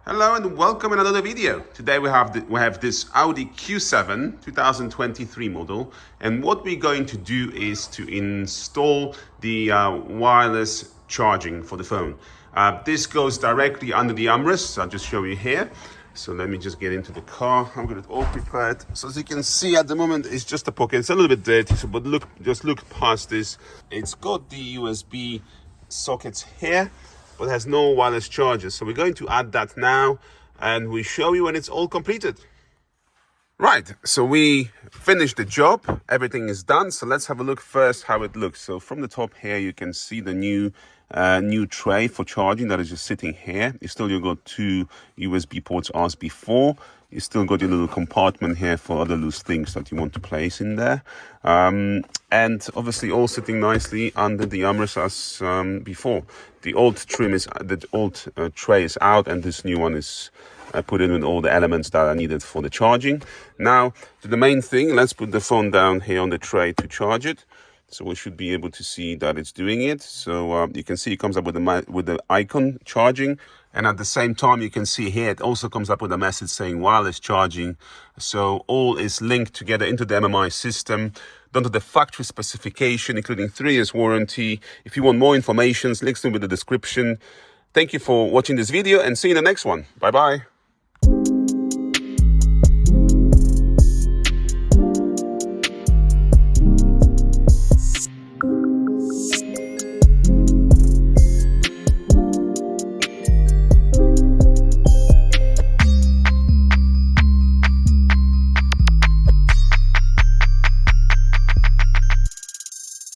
Hello and welcome in another video. Today we have this Audi Q7 2023 model, and what we're going to do is to install the wireless charging for the phone. This goes directly under the armrest. I'll just show you here. So let me just get into the car. I've got it all prepared. So as you can see at the moment, it's just a pocket. It's a little bit dirty, so but just look past this. It's got the USB sockets here, but has no wireless chargers. So we're going to add that now, and we show you when it's all completed. Right, so we finished the job. Everything is done. So let's have a look first how it looks. So from the top here, you can see the new tray for charging that is just sitting here. You've got two USB ports as before. You still got your little compartment here for other loose things that you want to place in there. And obviously all sitting nicely under the armrest as before. The old tray is out, and this new one is put in with all the elements that are needed for the charging. Now, to the main thing, let's put the phone down here on the tray to charge it. So we should be able to see that it's doing it. So you can see it comes up with the icon charging. And at the same time, you can see here, it also comes up with a message saying wireless charging. So all is linked together into the MMI system, down to the factory specification, including 3 years warranty. If you want more information, links to in the description. Thank you for watching this video, and see you in the next one. Bye-bye.